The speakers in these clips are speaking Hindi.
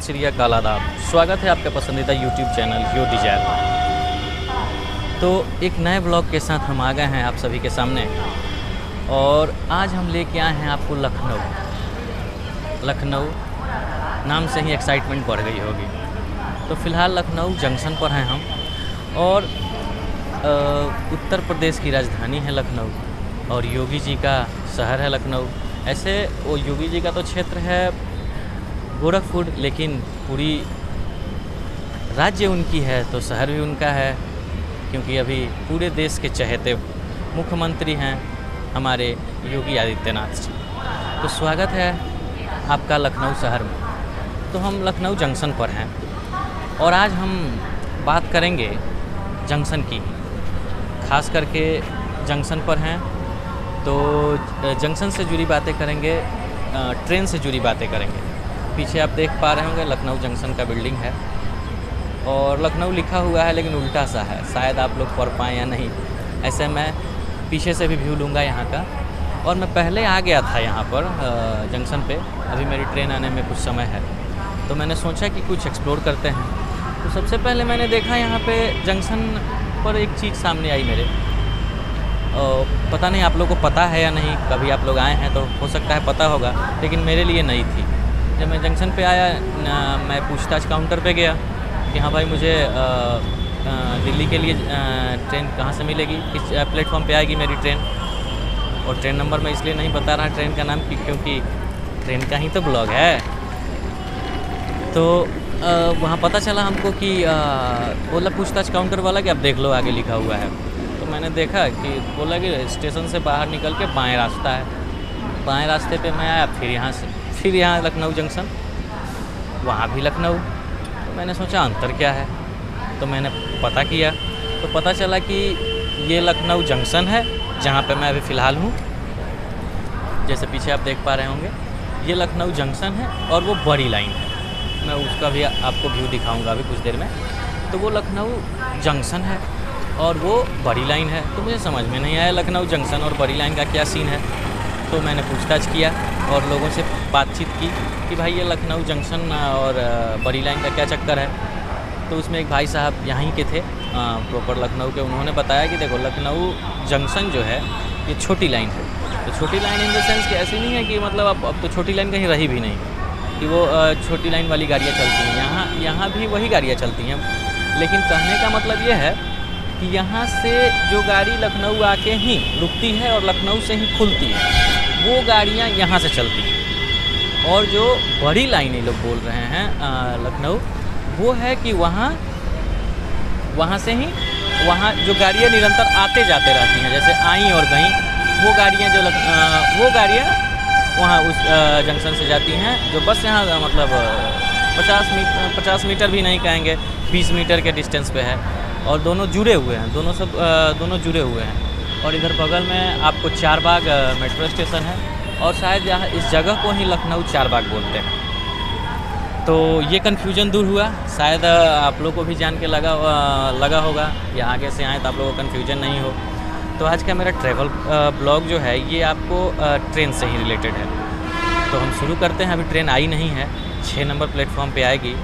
श्री अकाल आदाब। स्वागत है आपका पसंदीदा यूट्यूब चैनल यो डिजायर। तो एक नए ब्लॉग के साथ हम आ गए हैं आप सभी के सामने और आज हम लेके आए हैं आपको लखनऊ नाम से ही एक्साइटमेंट बढ़ गई होगी। तो फ़िलहाल लखनऊ जंक्शन पर हैं हम और उत्तर प्रदेश की राजधानी है लखनऊ और योगी जी का शहर है लखनऊ। ऐसे वो योगी जी का तो क्षेत्र है गोरखपुर, लेकिन पूरी राज्य उनकी है तो शहर भी उनका है, क्योंकि अभी पूरे देश के चहेते मुख्यमंत्री हैं हमारे योगी आदित्यनाथ जी। तो स्वागत है आपका लखनऊ शहर में। तो हम लखनऊ जंक्शन पर हैं और आज हम बात करेंगे जंक्शन की, खास करके जंक्शन पर हैं तो जंक्शन से जुड़ी बातें करेंगे, ट्रेन से जुड़ी बातें करेंगे। पीछे आप देख पा रहे होंगे लखनऊ जंक्शन का बिल्डिंग है और लखनऊ लिखा हुआ है लेकिन उल्टा सा है, शायद आप लोग पढ़ पाएँ या नहीं। ऐसे मैं पीछे से भी व्यू लूँगा यहाँ का। और मैं पहले आ गया था यहाँ पर जंक्शन पे, अभी मेरी ट्रेन आने में कुछ समय है तो मैंने सोचा कि कुछ एक्सप्लोर करते हैं। तो सबसे पहले मैंने देखा यहाँ पे जंक्शन पर एक चीज़ सामने आई मेरे, पता नहीं आप लोगों को पता है या नहीं, कभी आप लोग आए हैं तो हो सकता है पता होगा, लेकिन मेरे लिए नई थी। जब मैं जंक्शन पे आया मैं पूछताछ काउंटर पे गया कि हाँ भाई मुझे दिल्ली के लिए ट्रेन कहाँ से मिलेगी, किस प्लेटफॉर्म पे आएगी मेरी ट्रेन। और ट्रेन नंबर मैं इसलिए नहीं बता रहा ट्रेन का नाम क्योंकि ट्रेन का ही तो ब्लॉग है। तो वहाँ पता चला हमको कि बोला पूछताछ काउंटर वाला कि आप देख लो आगे लिखा हुआ है। तो मैंने देखा कि बोला कि स्टेशन से बाहर निकल के बाएं रास्ता है। बाएं रास्ते पे मैं आया, फिर यहाँ लखनऊ जंक्शन, वहाँ भी लखनऊ। तो मैंने सोचा अंतर क्या है, तो मैंने पता किया तो पता चला कि ये लखनऊ जंक्शन है जहाँ पे मैं अभी फ़िलहाल हूँ। जैसे पीछे आप देख पा रहे होंगे ये लखनऊ जंक्शन है और वो बड़ी लाइन है, मैं उसका भी आपको व्यू दिखाऊंगा अभी कुछ देर में। तो वो लखनऊ जंक्शन है और वो बड़ी लाइन है। तो मुझे समझ में नहीं आया लखनऊ जंक्शन और बड़ी लाइन का क्या सीन है। तो मैंने पूछताछ किया और लोगों से बातचीत की कि भाई ये लखनऊ जंक्शन और बड़ी लाइन का क्या चक्कर है। तो उसमें एक भाई साहब यहीं के थे, प्रॉपर लखनऊ के, उन्होंने बताया कि देखो लखनऊ जंक्शन जो है ये छोटी लाइन है। तो छोटी लाइन इन द सेंस कि ऐसी नहीं है कि मतलब अब तो छोटी लाइन कहीं रही भी नहीं कि वो छोटी लाइन वाली गाड़ियाँ चलती हैं, यहाँ भी वही गाड़ियाँ चलती हैं। लेकिन कहने का मतलब ये है कि यहाँ से जो गाड़ी लखनऊ आके ही रुकती है और लखनऊ से ही खुलती है वो गाड़ियाँ यहाँ से चलती हैं। और जो बड़ी लाइन ये लोग बोल रहे हैं लखनऊ, वो है कि वहाँ से ही वहाँ जो गाड़ियाँ निरंतर आते जाते रहती हैं, जैसे आई और गईं, वो गाड़ियाँ वो गाड़ियाँ वहाँ उस जंक्शन से जाती हैं। जो बस यहाँ मतलब 50 मीटर भी नहीं कहेंगे, 20 मीटर के डिस्टेंस पे है और दोनों जुड़े हुए हैं, दोनों जुड़े हुए हैं। और इधर बगल में आपको चारबाग मेट्रो स्टेशन है और शायद यहाँ इस जगह को ही लखनऊ चारबाग बोलते हैं। तो ये कन्फ्यूजन दूर हुआ, शायद आप लोग को भी जान के लगा होगा या आगे से आए तो आप लोगों को कन्फ्यूजन नहीं हो। तो आज का मेरा ट्रैवल ब्लॉग जो है ये आपको ट्रेन से ही रिलेटेड है। तो हम शुरू करते हैं। अभी ट्रेन आई नहीं है, 6 नंबर प्लेटफॉर्म पे आएगी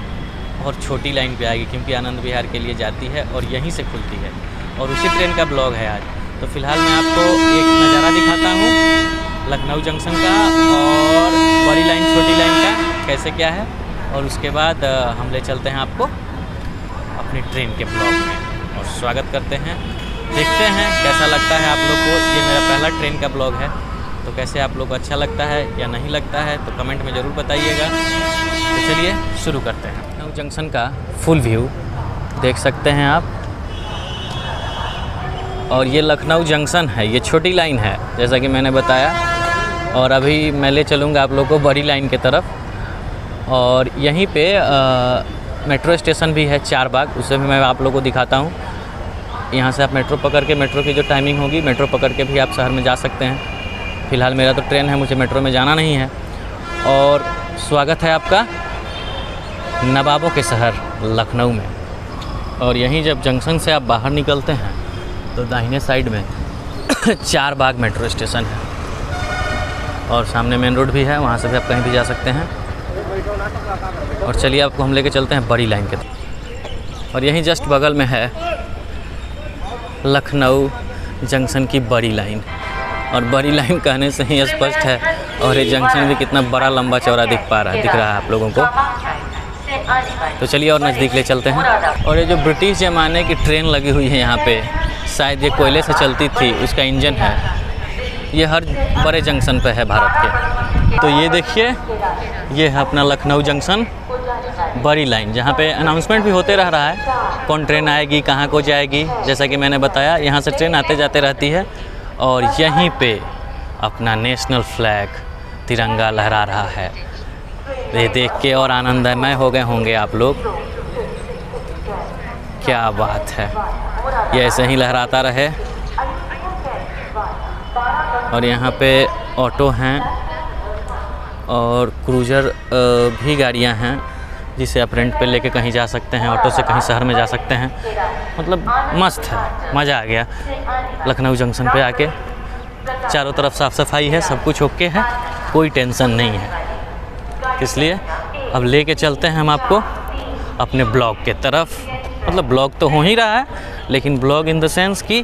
और छोटी लाइन पे आएगी क्योंकि आनंद विहार के लिए जाती है और यहीं से खुलती है और उसी ट्रेन का ब्लॉग है आज। तो फ़िलहाल मैं आपको एक नज़ारा दिखाता हूँ लखनऊ जंक्शन का और बड़ी लाइन छोटी लाइन का कैसे क्या है, और उसके बाद हम ले चलते हैं आपको अपनी ट्रेन के ब्लॉग में और स्वागत करते हैं। देखते हैं कैसा लगता है आप लोग को। ये मेरा पहला ट्रेन का ब्लॉग है तो कैसे आप लोग को अच्छा लगता है या नहीं लगता है तो कमेंट में ज़रूर बताइएगा। तो चलिए शुरू करते हैं। लखनऊ जंक्शन का फुल व्यू देख सकते हैं आप। और ये लखनऊ जंक्शन है, ये छोटी लाइन है जैसा कि मैंने बताया। और अभी मैं ले चलूँगा आप लोग को बड़ी लाइन की तरफ। और यहीं पे मेट्रो स्टेशन भी है चारबाग, उसे भी मैं आप लोगों को दिखाता हूँ। यहाँ से आप मेट्रो पकड़ के, मेट्रो की जो टाइमिंग होगी मेट्रो पकड़ के भी आप शहर में जा सकते हैं। फ़िलहाल मेरा तो ट्रेन है, मुझे मेट्रो में जाना नहीं है। और स्वागत है आपका नवाबों के शहर लखनऊ में। और यहीं जब जंक्शन से आप बाहर निकलते हैं तो दाहिने साइड में चारबाग मेट्रो स्टेशन है और सामने मेन रोड भी है, वहाँ से भी आप कहीं भी जा सकते हैं। और चलिए आपको हम लेके चलते हैं बड़ी लाइन के तरफ। और यहीं जस्ट बगल में है लखनऊ जंक्शन की बड़ी लाइन। और बड़ी लाइन कहने से ही स्पष्ट है, और ये जंक्शन भी कितना बड़ा लंबा चौड़ा दिख रहा है आप लोगों को। तो चलिए और नज़दीक ले चलते हैं। और ये जो ब्रिटिश ज़माने की ट्रेन लगी हुई है यहाँ पे, शायद ये कोयले से चलती थी, उसका इंजन है। ये हर बड़े जंक्शन पे है भारत के। तो ये देखिए, ये है अपना लखनऊ जंक्शन बड़ी लाइन, जहाँ पे अनाउंसमेंट भी होते रह रहा है कौन ट्रेन आएगी, कहाँ को जाएगी। जैसा कि मैंने बताया, यहाँ से ट्रेन आते जाते रहती है। और यहीं पे अपना नेशनल फ्लैग तिरंगा लहरा रहा है। ये देख के और आनंदमय हो गए होंगे आप लोग। क्या बात है, ये ऐसे ही लहराता रहे। और यहाँ पे ऑटो हैं और क्रूज़र भी गाड़ियाँ हैं, जिसे आप रेंट पे लेके कहीं जा सकते हैं, ऑटो से कहीं शहर में जा सकते हैं। मतलब मस्त है, मज़ा आ गया लखनऊ जंक्शन पे आके। चारों तरफ साफ़ सफाई है, सब कुछ ओके है, कोई टेंशन नहीं है। इसलिए अब लेके चलते हैं हम आपको अपने ब्लॉग के तरफ। मतलब ब्लॉग तो हो ही रहा है, लेकिन ब्लॉग इन द सेंस कि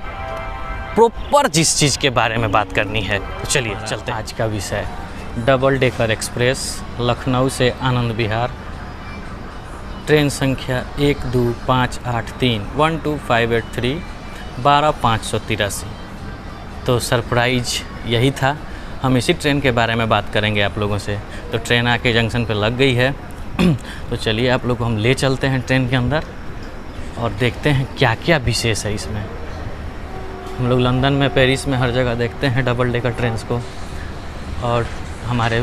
प्रॉपर जिस चीज़ के बारे में बात करनी है। तो चलिए चलते हैं। आज का विषय डबल डेकर एक्सप्रेस लखनऊ से आनंद विहार, ट्रेन संख्या 12583 12583 12583। तो सरप्राइज यही था, हम इसी ट्रेन के बारे में बात करेंगे आप लोगों से। तो ट्रेन आके जंक्शन पे लग गई है। तो चलिए आप लोग को हम ले चलते हैं ट्रेन के अंदर और देखते हैं क्या क्या विशेष है इसमें। हम लोग लंदन में, पेरिस में, हर जगह देखते हैं डबल डेकर ट्रेन को। और हमारे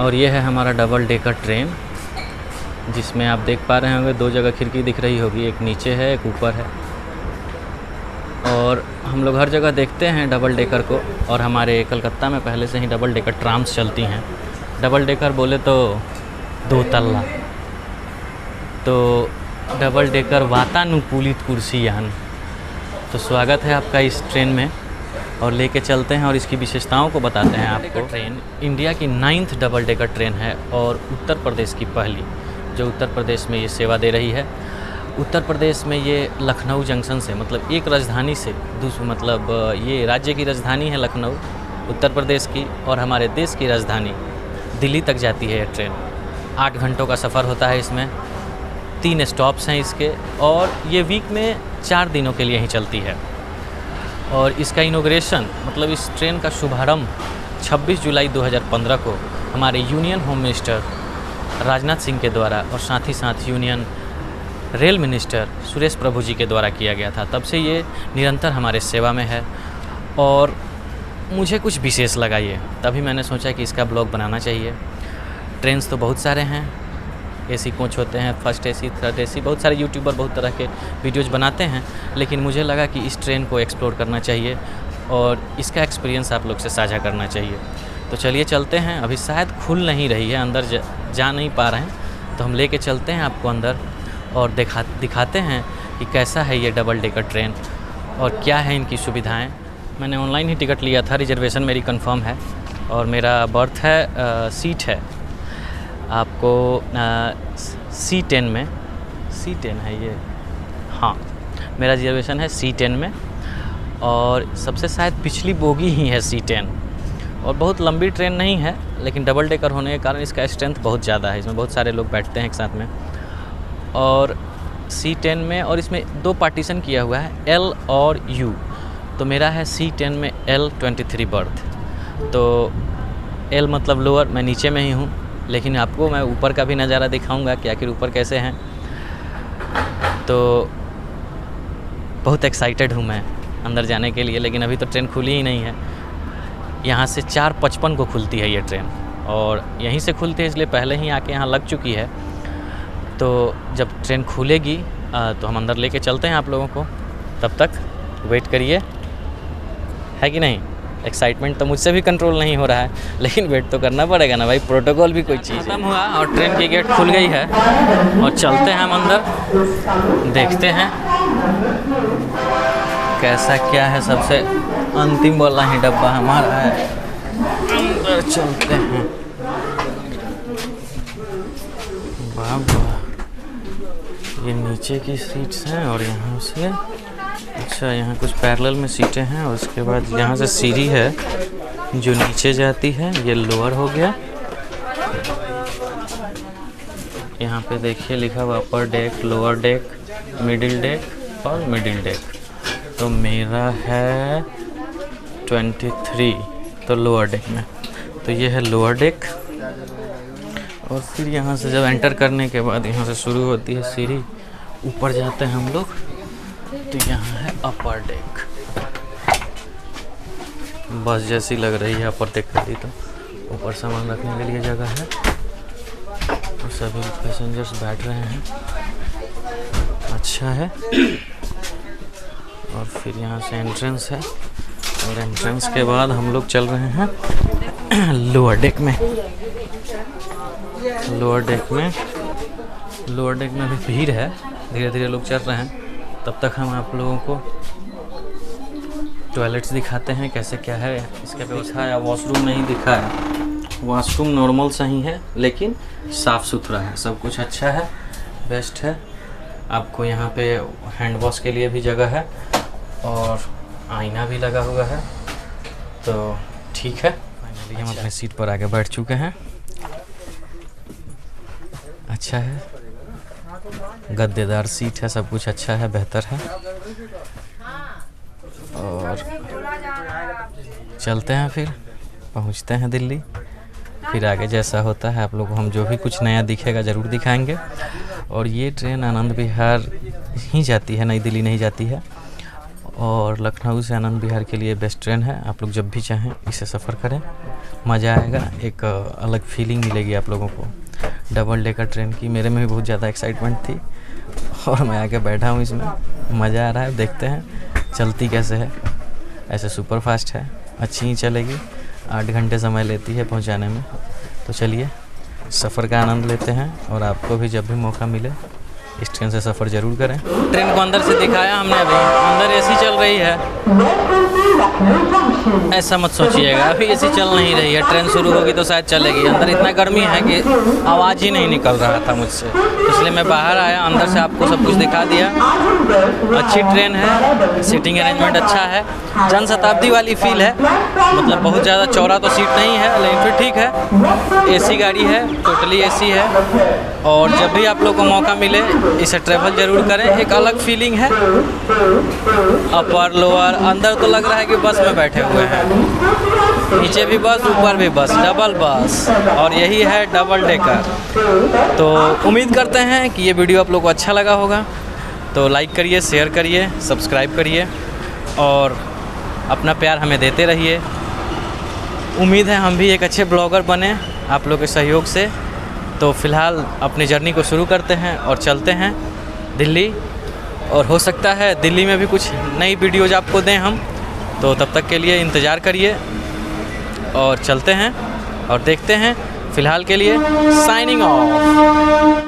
और ये है हमारा डबल डेकर ट्रेन, जिसमें आप देख पा रहे होंगे 2 जगह खिड़की दिख रही होगी, एक नीचे है एक ऊपर है। और हम लोग हर जगह देखते हैं डबल डेकर को। और हमारे कलकत्ता में पहले से ही डबल डेकर ट्राम्स चलती हैं। डबल डेकर बोले तो 2 तल्ला, तो डबल डेकर वातानुकूलित कुर्सी यान। तो स्वागत है आपका इस ट्रेन में, और लेके चलते हैं और इसकी विशेषताओं को बताते हैं आपको। ट्रेन इंडिया की 9th डबल डेकर ट्रेन है और उत्तर प्रदेश की पहली, जो उत्तर प्रदेश में ये सेवा दे रही है। उत्तर प्रदेश में ये लखनऊ जंक्शन से, मतलब एक राजधानी से दूसरी, मतलब ये राज्य की राजधानी है लखनऊ उत्तर प्रदेश की, और हमारे देश की राजधानी दिल्ली तक जाती है ये ट्रेन। 8 घंटों का सफ़र होता है इसमें, 3 स्टॉप्स हैं इसके, और ये वीक में 4 दिनों के लिए ही चलती है। और इसका इनॉग्रेशन, मतलब इस ट्रेन का शुभारंभ 26 जुलाई 2015 को हमारे union home minister Rajnath Singh के द्वारा, और साथ ही साथ यूनियन रेल मिनिस्टर सुरेश प्रभु जी के द्वारा किया गया था। तब से ये निरंतर हमारे सेवा में है। और मुझे कुछ विशेष लगा ये, तभी मैंने सोचा कि इसका ब्लॉग बनाना चाहिए। ट्रेन्स तो बहुत सारे हैं, एसी कोच होते हैं, फर्स्ट एसी, थर्ड एसी, बहुत सारे यूट्यूबर बहुत तरह के वीडियोज़ बनाते हैं, लेकिन मुझे लगा कि इस ट्रेन को एक्सप्लोर करना चाहिए और इसका एक्सपीरियंस आप लोग से साझा करना चाहिए। तो चलिए चलते हैं। अभी शायद खुल नहीं रही है, अंदर जा नहीं पा रहे हैं, तो हम लेके चलते हैं आपको अंदर और दिखाते हैं कि कैसा है ये डबल डेकर ट्रेन और क्या है इनकी सुविधाएं। मैंने ऑनलाइन ही टिकट लिया था, रिजर्वेशन मेरी कंफर्म है और मेरा बर्थ है, सीट है आपको C10 में। C10 है ये, हाँ मेरा रिजर्वेशन है C10 में, और सबसे शायद पिछली बोगी ही है C10। और बहुत लंबी ट्रेन नहीं है, लेकिन डबल डेकर होने के कारण इसका स्ट्रेंथ बहुत ज़्यादा है, इसमें बहुत सारे लोग बैठते हैं एक साथ में। और C10 में, और इसमें 2 पार्टीशन किया हुआ है, L और U। तो मेरा है C10 में L23 बर्थ। तो L मतलब लोअर, मैं नीचे में ही हूँ, लेकिन आपको मैं ऊपर का भी नज़ारा दिखाऊंगा कि आखिर ऊपर कैसे हैं। तो बहुत एक्साइटेड हूँ मैं अंदर जाने के लिए, लेकिन अभी तो ट्रेन खुली ही नहीं है। यहाँ से 4:55 को खुलती है ये ट्रेन, और यहीं से खुलती है, इसलिए पहले ही आके यहाँ लग चुकी है। तो जब ट्रेन खुलेगी तो हम अंदर लेके चलते हैं आप लोगों को, तब तक वेट करिए, है कि नहीं। एक्साइटमेंट तो मुझसे भी कंट्रोल नहीं हो रहा है, लेकिन वेट तो करना पड़ेगा ना भाई, प्रोटोकॉल भी कोई चीज़ खत्म हुआ और ट्रेन की गेट खुल गई है, और चलते हैं हम अंदर, देखते हैं कैसा क्या है। सबसे अंतिम वाला ही डब्बा हमारा है, अंदर चलते हैं। वाह वाह, ये नीचे की सीट्स हैं और यहाँ से अच्छा यहाँ कुछ पैरेलल में सीटें हैं और उसके बाद यहाँ से सीढ़ी है जो नीचे जाती है। ये लोअर हो गया। यहाँ पे देखिए लिखा हुआ अपर deck, lower deck, middle deck और मिडिल डेक। तो मेरा है 23 तो लोअर डेक में। तो ये है लोअर डेक। और फिर यहाँ से जब एंटर करने के बाद यहाँ से शुरू होती है सीढ़ी, ऊपर जाते हैं हम लोग। तो यहाँ है अपर डेक। बस जैसी लग रही है अपर डेक खड़ी। तो ऊपर सामान रखने के लिए जगह है और सभी पैसेंजर्स बैठ रहे हैं। अच्छा है। और फिर यहाँ से एंट्रेंस है और एंट्रेंस के बाद हम लोग चल रहे हैं लोअर डेक में। लोअर डेक में भी भीड़ है, धीरे धीरे लोग चल रहे हैं। तब तक हम आप लोगों को टॉयलेट्स दिखाते हैं कैसे क्या है इसका व्यवस्था। या वॉशरूम नहीं दिखा है, वॉशरूम नॉर्मल सा ही है लेकिन साफ़ सुथरा है, सब कुछ अच्छा है, बेस्ट है। आपको यहाँ पे हैंड वॉश के लिए भी जगह है और आईना भी लगा हुआ है। तो ठीक है, फाइनली हम अपने सीट पर आके बैठ चुके हैं। अच्छा है, गद्देदार सीट है, सब कुछ अच्छा है, बेहतर है। और चलते हैं, फिर पहुंचते हैं दिल्ली। फिर आगे जैसा होता है आप लोग को हम जो भी कुछ नया दिखेगा ज़रूर दिखाएंगे। और ये ट्रेन आनंद विहार ही जाती है, नई दिल्ली नहीं जाती है। और लखनऊ से आनंद विहार के लिए बेस्ट ट्रेन है। आप लोग जब भी चाहें इसे सफ़र करें, मज़ा आएगा, एक अलग फीलिंग मिलेगी आप लोगों को डबल डेकर ट्रेन की। मेरे में भी बहुत ज़्यादा एक्साइटमेंट थी और मैं आके बैठा हूँ इसमें, मज़ा आ रहा है। देखते हैं चलती कैसे है। ऐसे सुपर फास्ट है, अच्छी ही चलेगी। 8 घंटे समय लेती है पहुँचाने में। तो चलिए सफ़र का आनंद लेते हैं और आपको भी जब भी मौका मिले इस ट्रेन से सफ़र ज़रूर करें। ट्रेन को अंदर से दिखाया हमने, अभी अंदर एसी चल रही है। ऐसा मत सोचिएगा, अभी एसी चल नहीं रही है। ट्रेन शुरू होगी तो शायद चलेगी। अंदर इतना गर्मी है कि आवाज़ ही नहीं निकल रहा था मुझसे, इसलिए मैं बाहर आया। अंदर से आपको सब कुछ दिखा दिया। अच्छी ट्रेन है, सीटिंग अरेंजमेंट अच्छा है, जनशताब्दी वाली फील है। मतलब बहुत ज़्यादा चौड़ा तो सीट नहीं है लेकिन फिर ठीक है। एसी गाड़ी है, टोटली एसी है। और जब भी आप लोग को मौका मिले इसे ट्रैवल ज़रूर करें, एक अलग फीलिंग है। अपर लोअर, अंदर तो लग रहा है कि बस में बैठे हुए हैं। नीचे भी बस, ऊपर भी बस, डबल बस। और यही है डबल डेकर। तो उम्मीद करते हैं कि ये वीडियो आप लोग को अच्छा लगा होगा। तो लाइक करिए, शेयर करिए, सब्सक्राइब करिए और अपना प्यार हमें देते रहिए। उम्मीद है हम भी एक अच्छे ब्लॉगर बने आप लोग के सहयोग से। तो फ़िलहाल अपनी जर्नी को शुरू करते हैं और चलते हैं दिल्ली। और हो सकता है दिल्ली में भी कुछ नई वीडियोज़ आपको दें हम। तो तब तक के लिए इंतज़ार करिए और चलते हैं और देखते हैं। फ़िलहाल के लिए साइनिंग ऑफ।